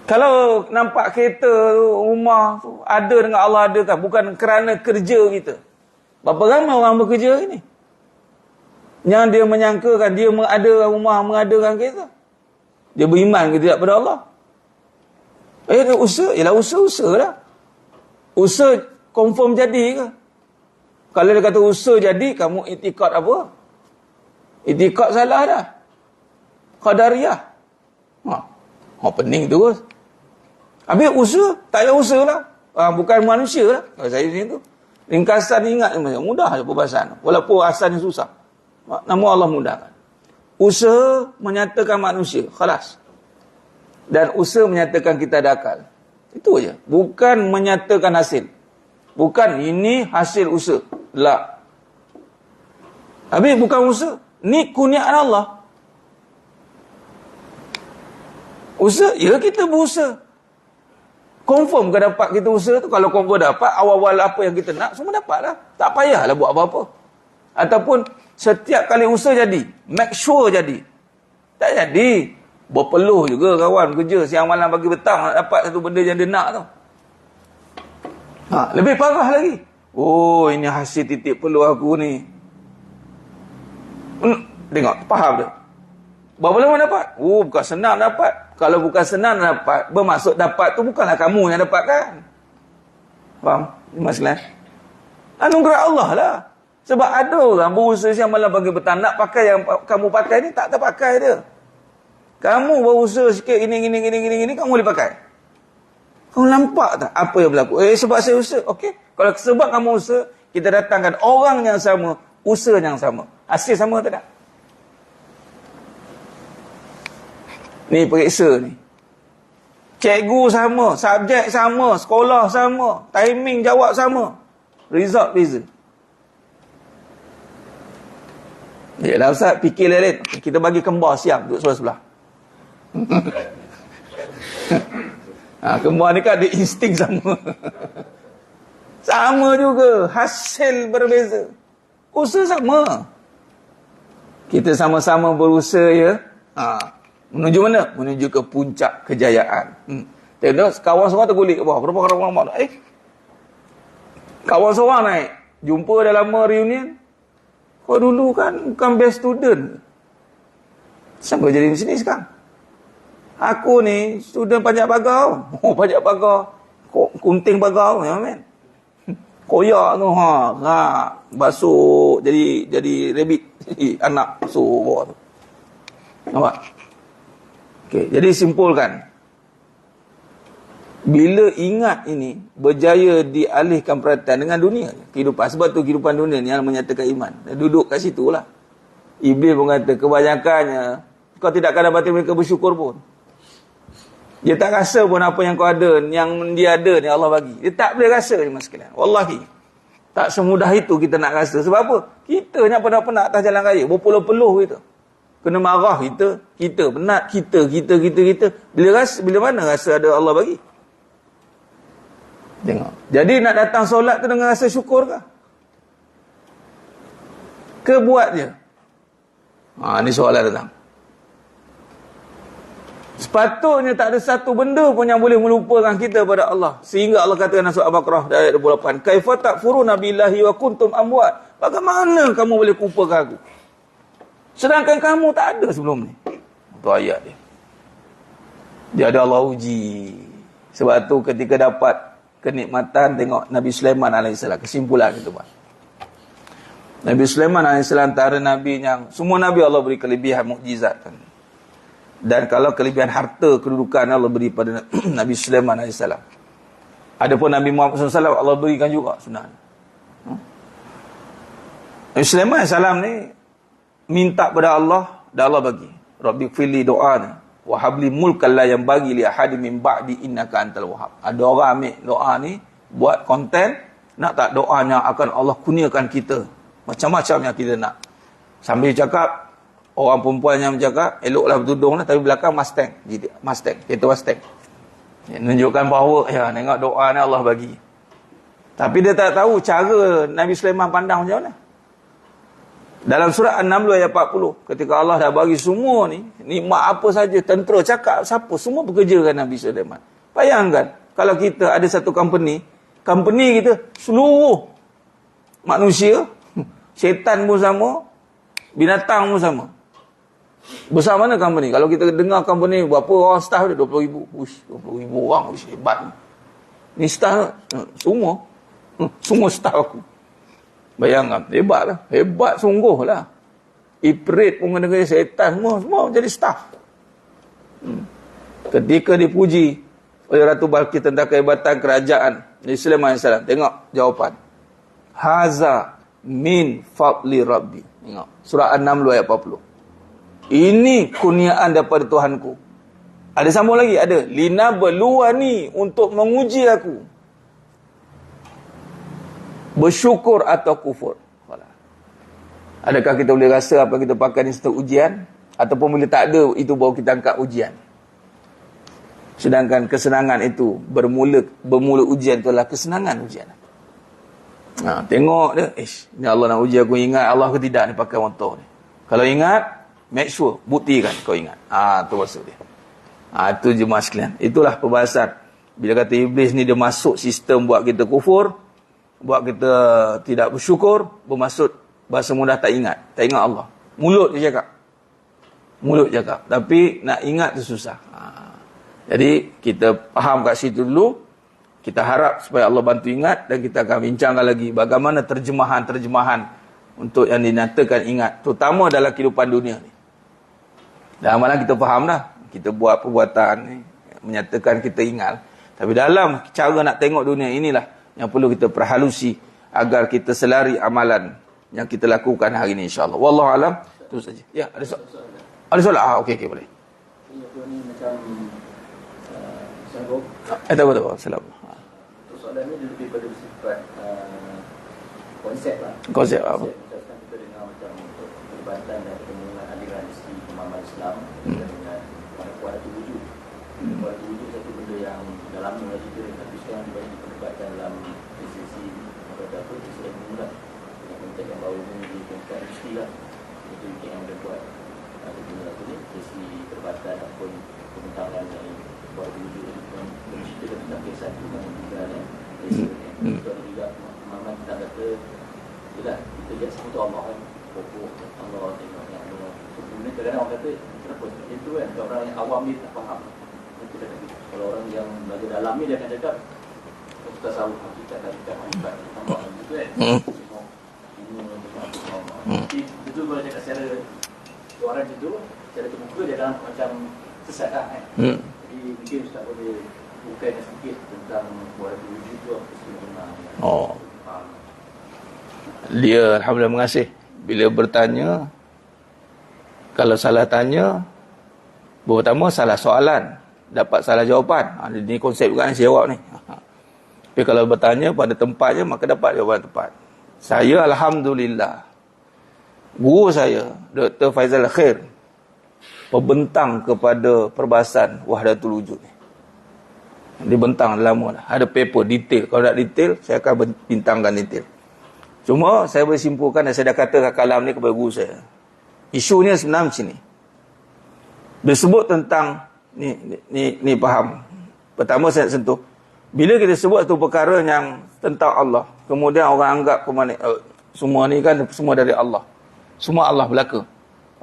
Kalau nampak kereta, rumah tu, ada dengan Allah ada kan? Bukan kerana kerja kita. Berapa ramai orang bekerja ini? Yang dia menyangkakan, dia mengadakan rumah, mengadakan kereta. Dia beriman ke tidak pada Allah? Dia usaha. Ialah usaha lah. Usaha confirm jadi ke? Kalau dia kata usaha jadi, kamu itikad apa? Itikad salah dah. Qadariyah. Pening terus. Habis usaha, tak payah usaha lah. Bukan manusia lah. Kalau saya macam tu. Ringkasan ingat, mudah je perbahasan. Walaupun asalnya susah. Nama Allah mudahkan. Usaha menyatakan manusia. Khalas. Dan usaha menyatakan kita ada akal. Itu aja. Bukan menyatakan hasil. Bukan ini hasil usaha. La. Habis bukan usaha. Ni kurniaan Allah. Usaha, ya kita berusaha. Confirm ke dapat kita usaha tu? Kalau confirm dapat, awal-awal apa yang kita nak, semua dapat lah. Tak payahlah buat apa-apa. Ataupun setiap kali usaha jadi. Make sure jadi. Tak jadi. Berpeluh juga kawan kerja siang malam pagi petang nak dapat satu benda yang dia nak tu. Lebih parah lagi. Oh, ini hasil titik peluh aku ni. Tengok, faham tak? Berapa lama dapat? Oh, bukan senang dapat. Kalau bukan senang dapat, bermaksud dapat tu bukanlah kamu yang dapatkan. Faham? Ini masalah. Anugerah Allah lah. Sebab ada orang berusaha siang malam pagi petang nak pakai yang kamu pakai ni, tak terpakai dia. Kamu berusaha sikit gini, kamu boleh pakai. Kamu nampak tak apa yang berlaku? Sebab saya usaha. Okey. Kalau sebab kamu usaha, kita datangkan orang yang sama, usaha yang sama. Hasil sama tak? Ni periksa ni. Cikgu sama, subjek sama, sekolah sama, timing jawab sama. Result beza. Yalah Ustaz, fikir lain. Kita bagi kembar siap duduk sebelah-sebelah. Kembar ni kan ada insting sama. Sama juga, hasil berbeza. Usaha sama. Kita sama-sama berusaha ya. Menuju mana? Menuju ke puncak kejayaan. Tengok kawan seorang tergulik ke bawah. Berapa orang kawan seorang naik. Jumpa dah lama reunion. Kau dulu kan bukan best student. Sampai jadi di sini sekarang. Aku ni student pajak bagau. Pajak bagau. Kunting bagau, ya men. Koyak tu basuh jadi rabbit, jadi anak basuh bawah tu. Nampak? Okey, jadi simpulkan. Bila ingat ini berjaya dialihkan perhatian dengan dunia kehidupan. Sebab tu kehidupan dunia ni yang menyatakan iman. Duduk kat situ lah. Iblis pun kata kebanyakannya kau tidak akan dapat mereka bersyukur pun. Dia tak rasa pun apa yang kau ada, yang dia ada ni Allah bagi. Dia tak boleh rasa ni mas sekalian. Wallahi. Tak semudah itu kita nak rasa. Sebab apa? Kita nak penat-penat atas jalan raya. Berpeluh-peluh kita. Kena marah kita. Kita penat. Kita. Bila mana rasa ada Allah bagi? Tengok. Jadi nak datang solat tu dengan rasa syukur kah? Ke buat je? Ni soalan datang. Sepatutnya tak ada satu benda pun yang boleh melupakan kita pada Allah. Sehingga Allah katakan dalam surah Al-Baqarah ayat 28. Kaifa takfuruna billahi wa kuntum amwat. Bagaimana kamu boleh lupakan aku? Sedangkan kamu tak ada sebelum ni. Itu ayat dia. Dia ada Allah uji. Sebab tu ketika dapat kenikmatan, tengok Nabi Sulaiman AS. Kesimpulan itu, Pak. Nabi Sulaiman AS antara Nabi yang, semua Nabi Allah beri kelebihan mukjizat kan. Dan kalau kelebihan harta, kedudukan Allah beri pada Nabi Sulaiman AS. Adapun Nabi Muhammad SAW Allah berikan juga sebenarnya. Nabi Sulaiman AS ni minta pada Allah, dan Allah bagi. Rabbi fili doa wa habli mulkan la yang bagi li ahadi min ba'di innaka antal wahhab. Ada orang ambil doa ni buat konten, nak tak doanya akan Allah kurniakan kita macam-macam yang kita nak. Sambil cakap, orang perempuan yang bercakap, eloklah bertudung lah, tapi belakang Mustang, kereta Mustang. Menunjukkan bahawa, ya, tengok doa ni Allah bagi. Tapi dia tak tahu cara Nabi Sulaiman pandang macam mana. Dalam surah An-Naml ayat 40, ketika Allah dah bagi semua ni, nikmat apa saja, tentera cakap, siapa, semua bekerjakan Nabi Sulaiman. Bayangkan, kalau kita ada satu company kita, seluruh manusia, syaitan pun sama, binatang pun sama. Besar mana company? Kalau kita dengar company, berapa orang staff dia? 20,000. Uish, 20,000 orang. Uish, hebat. Ni staff, semua staff aku. Bayangkan, hebat lah. Hebat sungguh lah. Iprit pun kena syaitan, semua jadi staff. Ketika dipuji oleh Ratu Balqis tentang kehebatan kerajaan Nabi Sulaiman AS, tengok jawapan. Haza min fadli rabbi. Tengok, surah An-Naml ayat 40. Ini kurniaan daripada Tuhanku. Ada sambung lagi, ada lina beluani, untuk menguji aku, bersyukur atau kufur. Adakah kita boleh rasa apa kita pakai ni satu ujian, ataupun bila tak ada itu baru kita angkat ujian? Sedangkan kesenangan itu bermula ujian itu adalah kesenangan ujian. Tengok dia, ni Allah nak uji aku, ingat Allah ke tidak ni pakai motor ni. Kalau ingat, make sure, buktikan kau ingat. Tu maksud dia. Itu jemaah sekalian. Itulah perbahasan. Bila kata iblis ni dia masuk sistem buat kita kufur, buat kita tidak bersyukur, bermaksud bahasa mudah tak ingat Allah. Mulut dia cakap. Tapi nak ingat tu susah. Jadi kita faham kat situ dulu. Kita harap supaya Allah bantu ingat, dan kita akan bincangkan lagi bagaimana terjemahan-terjemahan untuk yang dinyatakan ingat, terutama dalam kehidupan dunia ni. Dan malah kita faham dah, kita buat perbuatan ni menyatakan kita ingat. Tapi dalam cara nak tengok dunia inilah yang perlu kita perhalusi agar kita selari amalan yang kita lakukan hari ini, insya-Allah. Wallahu alam. Terus saja. Ya, ada soalan. Ada soalan? Okey, boleh. Ini macam sanggup. Tak apa. Salam. Soalan ni lebih pada sifat konsep lah. Konsep apa? Misalkan kita dengar macam untuk perdebatan dan pertemuan aliran di pemahaman Islam dengan kuat wujud. Kuat wujud satu benda yang dalam lagi kita, tapi sekarang dibagi perdebatan dalam sesi apa Islam mula. Dengan konteks yang baru ni di konteks industri lah. Itu yang ada buat ni sesi perdebatan ataupun pembentangan yang kuat wujud yang bercerita tentang kisah itu dengan juga dan juga pemahaman kita kata yelah, kita jadi semua tu Allah kan, pokok Allah tengok yang Allah. Kemudian kadang-kadang orang kata kenapa seperti itu kan, kalau orang yang awam ni tak faham. Kita kata, kalau orang yang belajar dalam ni dia akan cakap kita sawah hakikat hakikat Allah gitu kan. Tengok ini Allah. Itu kalau cakap secara orang itu, secara terbuka dia dalam macam sesat lah kan. Jadi mungkin Ustaz boleh bukan sedikit tentang buat wujud tu apa sebenarnya. Dia alhamdulillah mengasih. Bila bertanya, kalau salah tanya, pertama salah soalan, dapat salah jawapan. Ini konsep juga yang saya jawab ni. Tapi kalau bertanya pada tempatnya, maka dapat jawapan tepat. Saya alhamdulillah, guru saya Dr. Faizal Khair pembentang kepada perbahasan Wahdatul Wujud ni. Dia bentang lama dah. Ada paper detail. Kalau nak detail, saya akan bintangkan detail. Cuma saya boleh simpulkan, dan saya dah kata kalam ni kepada guru saya. Isunya sebenarnya macam ni. Dia sebut tentang ni faham. Pertama saya nak sentuh. Bila kita sebut satu perkara yang tentang Allah, kemudian orang anggap semua ni kan semua dari Allah. Semua Allah belaka.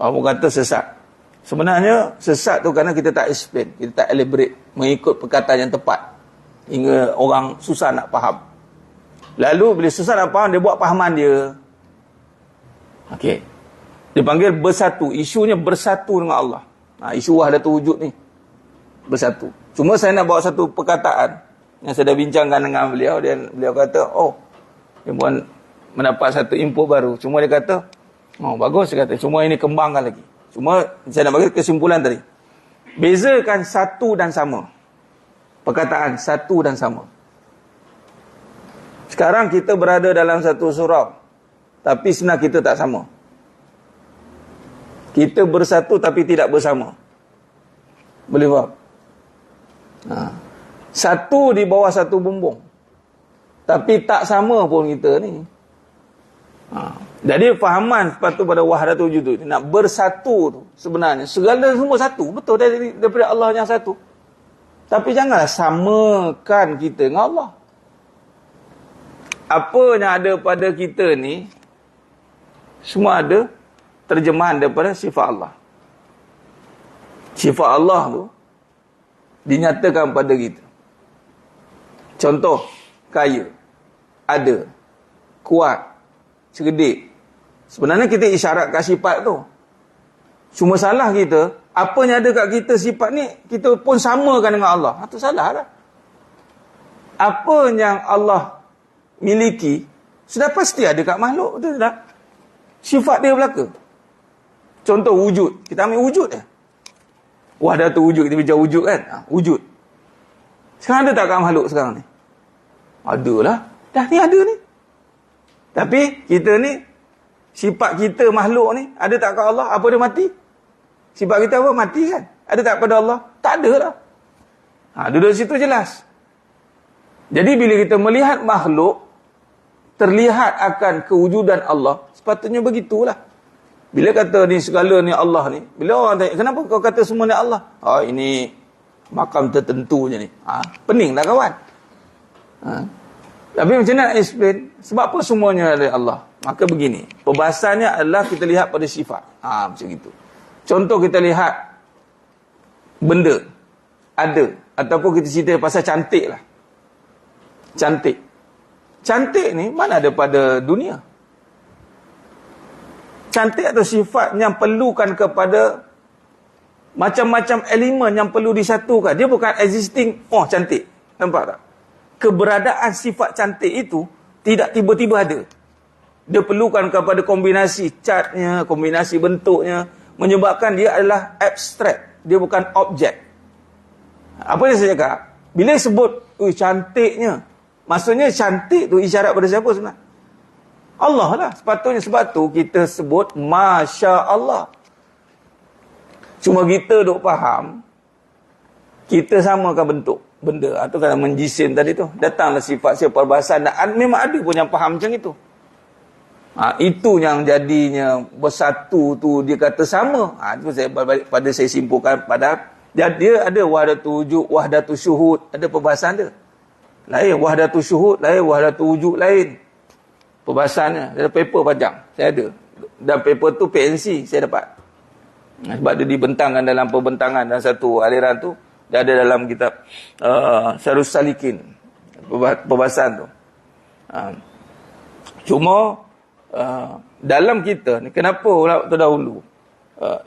Orang kata sesat. Sebenarnya sesat tu kerana kita tak explain, kita tak elaborate, mengikut perkataan yang tepat hingga orang susah nak faham. Lalu bila susah nak faham, dia buat pahaman dia. Okey. Dia panggil bersatu. Isunya bersatu dengan Allah. Isu wahdatul wujud ni bersatu. Cuma saya nak bawa satu perkataan yang saya dah bincangkan dengan beliau, dan beliau kata, dia pun mendapat satu input baru. Cuma dia kata, bagus, dia kata, cuma ini kembangkan lagi. Cuma saya nak bagi kesimpulan tadi. Bezakan satu dan sama. Perkataan satu dan sama. Sekarang kita berada dalam satu surau, tapi sebenarnya kita tak sama. Kita bersatu tapi tidak bersama. Boleh faham? Satu di bawah satu bumbung, tapi tak sama pun kita ni. Jadi fahaman sepatu pada wahdatul wujud tu, nak bersatu tu sebenarnya segala semua satu, betul daripada Allah yang satu. Tapi janganlah samakan kita dengan Allah. Apa yang ada pada kita ni semua ada terjemahan daripada sifat Allah. Sifat Allah tu dinyatakan pada kita. Contoh, kaya, ada, kuat, cerdik. Sebenarnya kita isyaratkan sifat tu. Cuma salah kita, apa yang ada kat kita sifat ni, kita pun samakan dengan Allah. Itu salah lah. Apa yang Allah miliki, sudah pasti ada kat makhluk. Betul tak? Sifat dia belaka. Contoh wujud. Kita ambil wujud je. Wahdatul wujud. Kita bicara wujud kan? Wujud. Sekarang ada tak kat makhluk sekarang ni? Ada lah. Dah ni ada ni. Tapi kita ni, sifat kita makhluk ni, ada tak kat Allah? Apa dia mati? Sifat kita apa? Mati kan? Ada tak pada Allah? Tak ada lah. Duduk situ jelas. Jadi bila kita melihat makhluk, terlihat akan kewujudan Allah, sepatutnya begitulah. Bila kata ni segala ni Allah ni, bila orang tanya, kenapa kau kata semua ni Allah? Ini makam tertentu je ni. Pening lah kawan. Tapi macam mana nak explain? Sebab apa semuanya dari Allah? Maka begini, perbahasannya adalah kita lihat pada sifat. Macam itu. Contoh kita lihat benda ada, ataupun kita cerita pasal cantik lah. Cantik. Cantik ni mana ada pada dunia? Cantik atau sifat yang perlukan kepada macam-macam elemen yang perlu disatukan. Dia bukan existing, cantik. Nampak tak? Keberadaan sifat cantik itu tidak tiba-tiba ada. Dia perlukan kepada kombinasi catnya, kombinasi bentuknya, menyebabkan dia adalah abstrak. Dia bukan objek. Apa yang saya cakap? Bila sebut, cantiknya, maksudnya cantik tu isyarat pada siapa sebenarnya? Allah lah. Sepatutnya sebab tu kita sebut Masya Allah. Cuma kita duk faham, kita samakan bentuk benda, atau kalau menjisim tadi tu, datanglah sifat perbahasan, dan memang ada pun yang faham macam itu. Itu yang jadinya bersatu tu dia kata sama. Itu saya balik pada saya simpulkan pada dia ada wahdatul wujud, wahdatul syuhud, ada perbahasan dia. Lain wahdatul syuhud, lain wahdatul wujud, lain perbahasannya. Ada paper panjang, saya ada. Dan paper tu PNC saya dapat. Sebab dia dibentangkan dalam perbentangan dalam satu aliran tu. Dia ada dalam kitab Syarhus Salikin, perbahasan tu. Cuma dalam kita ni, kenapa waktu dahulu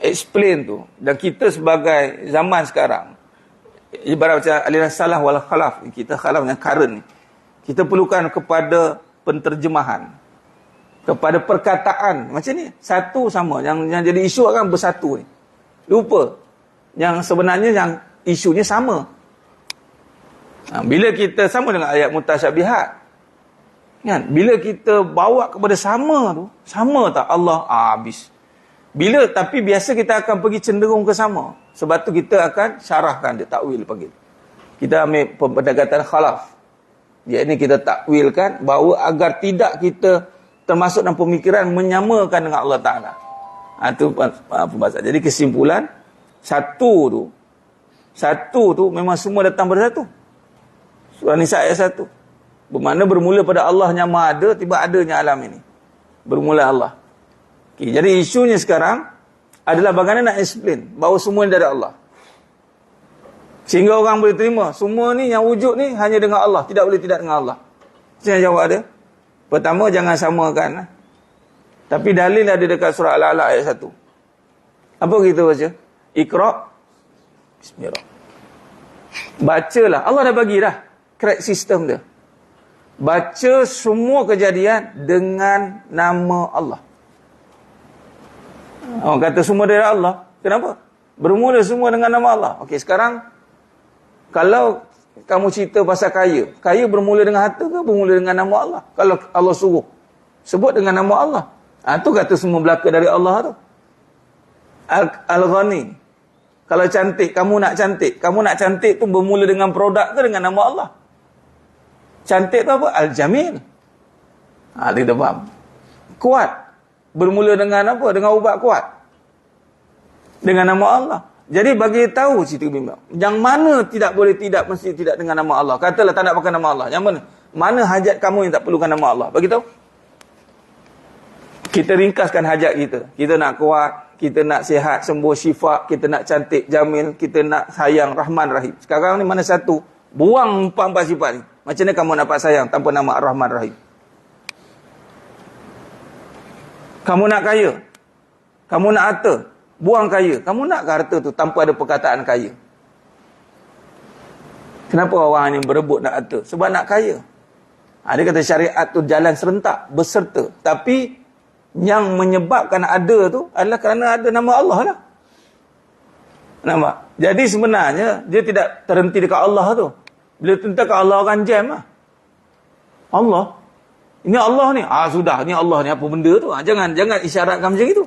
explain tu, dan kita sebagai zaman sekarang, ibarat macam aliran salah wal khalaf, kita khalaf yang current ni, kita perlukan kepada penterjemahan, kepada perkataan macam ni, satu sama. Yang jadi isu akan bersatu ni, lupa yang sebenarnya yang isunya sama. Bila kita sama dengan ayat mutasyabihat, kan? Bila kita bawa kepada sama tu, sama tak Allah? Habis. Bila, tapi biasa kita akan pergi cenderung ke sama. Sebab tu kita akan syarahkan dia, takwil panggil. Kita ambil pendekatan khalaf. Iaitu kita takwilkan bahawa agar tidak kita termasuk dalam pemikiran menyamakan dengan Allah Ta'ala. Itu pembahasan. Jadi kesimpulan, satu tu memang semua datang bersatu. Surah Nisa ayat 1. Bermakna bermula pada Allah yang maha ada, tiba adanya alam ini. Bermula Allah. Jadi isunya sekarang, adalah bagaimana nak explain bahawa semua ni dari Allah. Sehingga orang boleh terima semua ni yang wujud ni hanya dengan Allah, tidak boleh tidak dengan Allah. Saya jawab dia. Pertama, jangan samakan. Tapi dalil ada dekat surah Al-Alaq ayat 1. Apa kita baca? Iqra bismillah. Bacalah. Allah dah bagi dah crack sistem dia. Baca semua kejadian dengan nama Allah. Orang kata semua dari Allah. Kenapa? Bermula semua dengan nama Allah. Okey, sekarang kalau kamu cerita pasal kaya, kaya bermula dengan harta ke bermula dengan nama Allah? Kalau Allah suruh sebut dengan nama Allah. Tu kata semua belaka dari Allah tu. Al-Ghani. Kalau cantik, kamu nak cantik tu bermula dengan produk ke dengan nama Allah? Cantik tu apa? Al-Jamil. Kita faham. Kuat. Bermula dengan apa? Dengan ubat kuat. Dengan nama Allah. Jadi bagi tahu cerita bimbang. Yang mana tidak boleh tidak, mesti tidak dengan nama Allah. Katalah tak nak pakai nama Allah. Yang mana? Mana hajat kamu yang tak perlukan nama Allah? Bagi tahu. Kita ringkaskan hajat kita. Kita nak kuat, kita nak sihat, sembuh, syifa, kita nak cantik, jamil, kita nak sayang, rahman, rahim. Sekarang ni mana satu? Buang empat sifat ni. Macam mana kamu dapat sayang tanpa nama Ar-Rahman Rahim? Kamu nak kaya, kamu nak harta, buang kaya. Kamu nak harta tu tanpa ada perkataan kaya? Kenapa orang hanya berebut nak harta? Sebab nak kaya. Dia kata syariat tu jalan serentak, berserta. Tapi yang menyebabkan ada tu adalah kerana ada nama Allah lah. Nampak? Jadi sebenarnya dia tidak terhenti dekat Allah tu. Bila tentang ke Allah akan jam lah. Allah. Ini Allah ni. Sudah. Ini Allah ni. Apa benda tu? Jangan isyaratkan macam itu.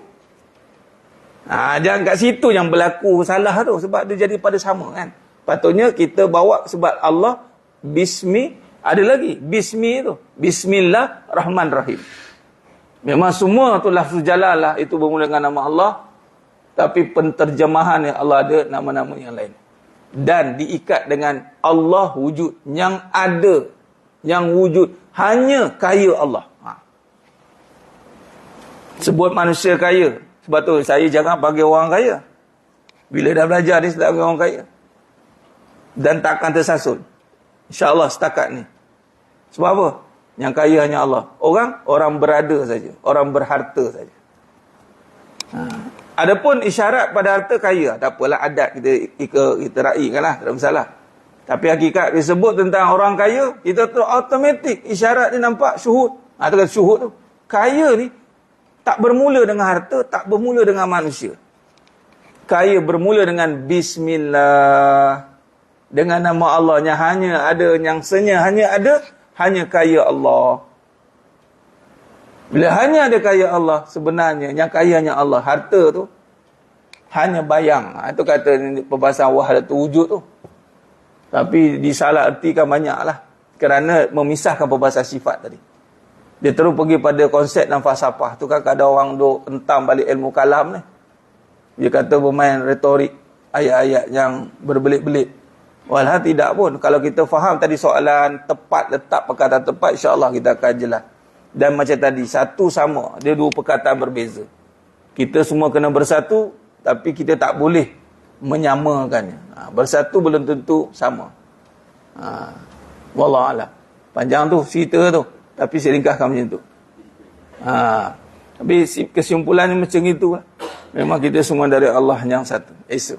Jangan kat situ yang berlaku salah tu. Sebab dia jadi pada sama kan. Patutnya kita bawa sebab Allah. Bismi. Ada lagi. Bismi tu. Bismillahirrahmanirrahim. Memang semua tu lafzul jalalah. Itu bermula dengan nama Allah. Tapi penterjemahan yang Allah ada nama-nama yang lain. Dan diikat dengan Allah wujud, yang ada, yang wujud hanya kaya Allah. Sebut manusia kaya. Sebab tu saya jangan bagi orang kaya. Bila dah belajar dia tak bagi orang kaya. Dan takkan tersasul. InsyaAllah setakat ni. Sebab apa? Yang kaya hanya Allah. Orang berada saja, orang berharta saja. Adapun isyarat pada harta kaya, tak apalah, adat kita raikanlah, tak ada masalah. Tapi hakikat disebut tentang orang kaya, kita tu automatik isyarat dia nampak syuhud. Tu kata syuhud tu. Kaya ni tak bermula dengan harta, tak bermula dengan manusia. Kaya bermula dengan bismillah. Dengan nama Allah yang hanya ada, yang hanya kaya Allah. Bila hanya ada kaya Allah, sebenarnya yang kayanya Allah, harta tu hanya bayang. Itu kata perbahasan wahdatul wujud tu. Tapi disalah ertikan banyaklah kerana memisahkan perbahasan sifat tadi. Dia terus pergi pada konsep dan falsafah. Tu kan ada orang duk entam balik ilmu kalam ni. Dia kata bermain retorik, ayat-ayat yang berbelit-belit. Walau tidak pun, kalau kita faham tadi soalan tepat, letak perkataan tepat, insya-Allah kita akan jelas. Dan macam tadi, satu sama, dia dua perkataan berbeza. Kita semua kena bersatu, tapi kita tak boleh menyamakannya. Bersatu belum tentu sama. Wallahualam. Panjang tu cerita tu, tapi saya ringkaskan macam tu. Tapi kesimpulannya macam itu lah. Memang kita semua dari Allah yang satu, Esa.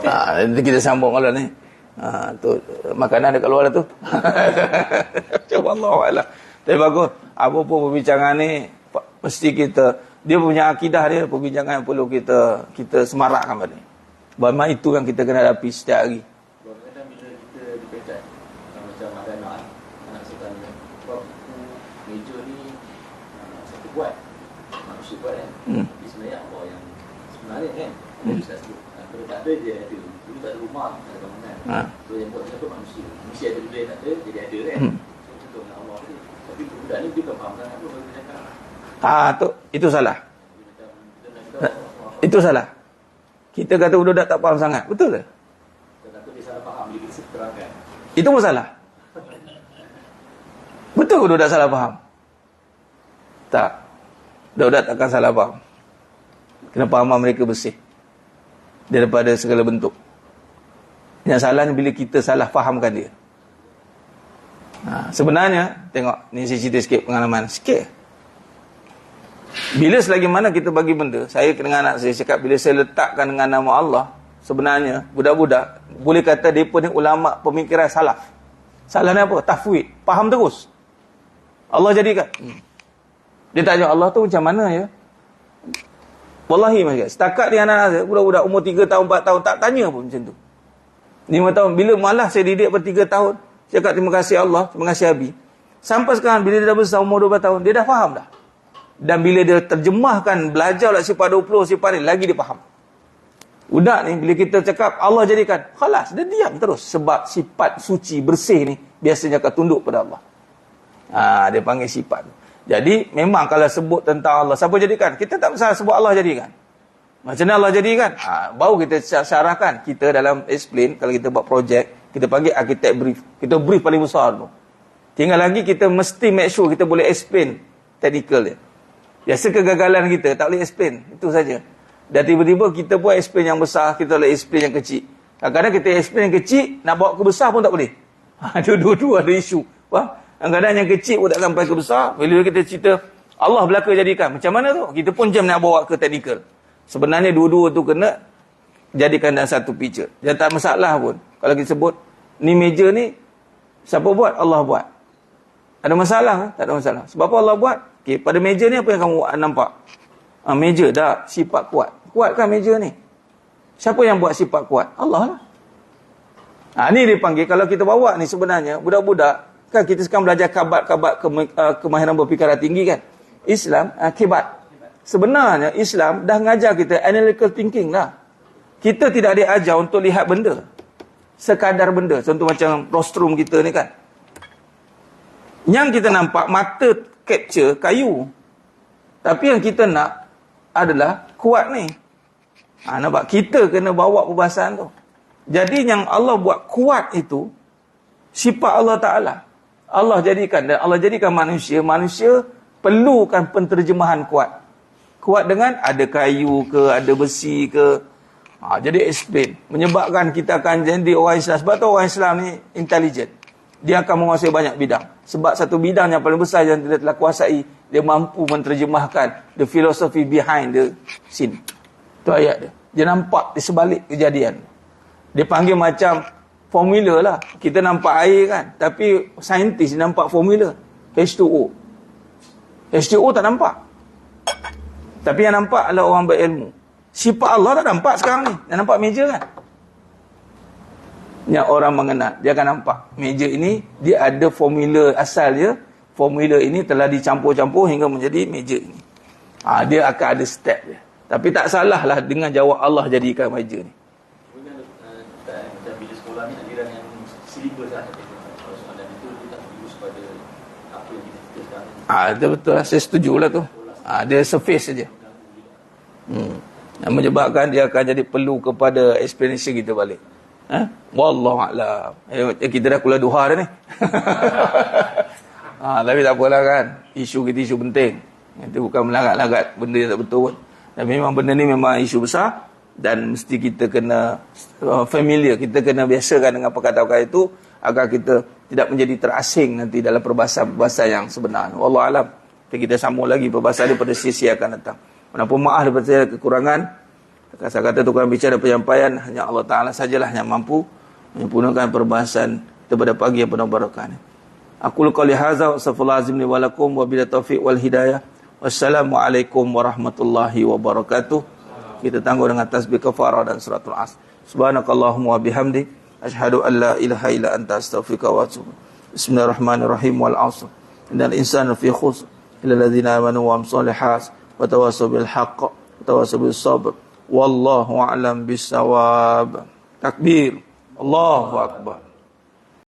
Nanti kita sambung kalau ni. Tu makanan dekat luar tu. Coba Allah. Tapi bagus. Apa pun perbincangan ni mesti kita, dia punya akidah dia, perbincangan yang perlu kita semarakkan pada ni. Memang itu yang kita kena hadapi setiap hari. Kadang-kadang bila kita dipecah macam ada anak sekarang ni, buku meja ni satu buat, manusia buat kan. Dia sebenarnya Allah yang sebenarnya kan. Bisa sebut. Kalau tak ada dia ada. Dulu tak ada rumah, tak ada bangunan. So yang buat tu manusia. Manusia ada dulu yang tak ada, jadi ada kan. So contoh dengan Allah ni. Tapi budak ni dia bukan faham sangat tu bagi cakap. Itu salah. Itu salah. Kita kata budak tak faham sangat. Betul ke? Tentu dia salah faham, dia bisa terangkan. Itu pun salah. Betul ke budak salah faham? Tak. Budak takkan salah faham. Kena faham mereka bersih daripada segala bentuk. Yang salah ni bila kita salah fahamkan dia. Sebenarnya, tengok, ni saya cerita sikit pengalaman sikit. Bila selagi mana kita bagi benda, saya dengan anak saya cakap, bila saya letakkan dengan nama Allah, sebenarnya budak-budak boleh kata mereka ni ulama pemikiran salaf. Salah ni apa? Tafwid. Faham terus. Allah jadikan. Dia tanya Allah tu macam mana ya? Wallahi mas, setakat ni anak saya, budak-budak umur 3 tahun, 4 tahun, tak tanya pun macam tu. 5 tahun. Bila malah saya didik per 3 tahun, saya cakap terima kasih Allah, terima kasih Abi. Sampai sekarang, bila dia dah besar umur 12 tahun, dia dah faham dah. Dan bila dia terjemahkan, belajar lah sifat 20, sifat ni, lagi dia faham. Budak ni, bila kita cakap Allah jadikan, khalas, dia diam terus. Sebab sifat suci, bersih ni, biasanya akan tunduk pada Allah. Dia panggil sifat. Jadi, memang kalau sebut tentang Allah, siapa jadikan? Kita tak masalah sebut Allah jadikan. Macam mana Allah jadikan? Baru kita syarahkan. Kita dalam explain, kalau kita buat projek, kita panggil architect brief. Kita brief paling besar tu. Tinggal lagi kita mesti make sure kita boleh explain technical dia. Biasa kegagalan kita, tak boleh explain. Itu saja. Dan tiba-tiba kita buat explain yang besar, kita boleh explain yang kecil. Kadang-kadang kita explain yang kecil, nak bawa ke besar pun tak boleh. Dua-dua ada isu. Kadang-kadang yang kecil pun tak sampai ke besar. Bila kita cerita, Allah belaka jadikan. Macam mana tu? Kita pun jam nak bawa ke technical. Sebenarnya dua-dua tu kena jadikan dalam satu picture. Dan tak masalah pun. Kalau kita sebut, ni meja ni, siapa buat? Allah buat. Ada masalah? Tak ada masalah. Sebab apa Allah buat? Okay, pada meja ni apa yang kamu nampak? Meja dah sifat kuat. Kuatkan meja ni. Siapa yang buat sifat kuat? Allah lah. Ni dia panggil, kalau kita bawa ni sebenarnya, budak-budak, kan kita sekarang belajar kabat-kabat kemahiran berfikiran tinggi kan? Islam, kibat. Sebenarnya Islam dah ngajar kita analytical thinking lah. Kita tidak diajar untuk lihat benda. Sekadar benda. Contoh macam rostrum kita ni kan. Yang kita nampak, mata capture kayu. Tapi yang kita nak adalah kuat ni. Nampak? Kita kena bawa perbahasan tu. Jadi yang Allah buat kuat itu, sifat Allah Ta'ala. Allah jadikan, dan Allah jadikan manusia perlukan penterjemahan kuat. Kuat dengan ada kayu ke, ada besi ke. Jadi explain. Menyebabkan kita akan jadi orang Islam. Sebab tu orang Islam ni intelligent. Dia akan menguasai banyak bidang. Sebab satu bidang yang paling besar yang dia telah kuasai, dia mampu menterjemahkan the philosophy behind the scene. Itu ayat dia. Dia nampak di sebalik kejadian. Dia panggil macam formula lah. Kita nampak air kan. Tapi saintis nampak formula. H2O. H2O tak nampak. Tapi yang nampak adalah orang berilmu. Sifat Allah tak nampak sekarang ni. Yang nampak meja kan. Yang orang mengenal. Dia akan nampak. Meja ini, dia ada formula asal dia. Formula ini telah dicampur-campur hingga menjadi meja ini. Dia akan ada step dia. Tapi tak salah lah dengan jawab Allah jadikan meja ni. Macam bila sekolah ni aliran yang silibus lah. Kalau soalan itu dia tak fokus pada apa yang kita cerita sekarang. Betul lah. Saya setuju lah tu. Dia surface saja. Yang menyebabkan dia akan jadi perlu kepada explanation kita balik. Wallahualam. Kita dah kuliah duha dah ni. Tapi tak apalah kan. Isu kita isu penting. Itu bukan melarat-larat benda yang tak betul pun. Dan memang benda ni memang isu besar. Dan mesti kita kena familiar. Kita kena biasakan dengan perkataan itu. Agar kita tidak menjadi terasing nanti dalam perbahasan-perbahasan yang sebenar. Wallahualam. Kita sambung lagi perbahasan pada sesi akan datang. Menapa maaf daripada saya kekurangan. Saya kata tukang bicara penyampaian, hanya Allah Ta'ala sajalah yang mampu menyempurnakan perbahasan kita pada pagi yang penuh barakah ni. Aku qali hadza wa astaghfirullahalazim li wa lakum wa bila taufiq wal hidayah. Wassalamualaikum warahmatullahi wabarakatuh. Kita tangguh dengan tasbih kafarah dan suratul Asr. Subhanakallahumma wa bihamdik asyhadu an la ilaha illa anta astaghfiruka wa atubu. Bismillahirrahmanirrahim wal 'asr. Innal insana fi khusr illa alladhina amanu wa amilus solihat wa tawassaw bil haqq wa tawassaw bis sabr. Wallahu a'lam bissawab. Takbir. Allahu akbar.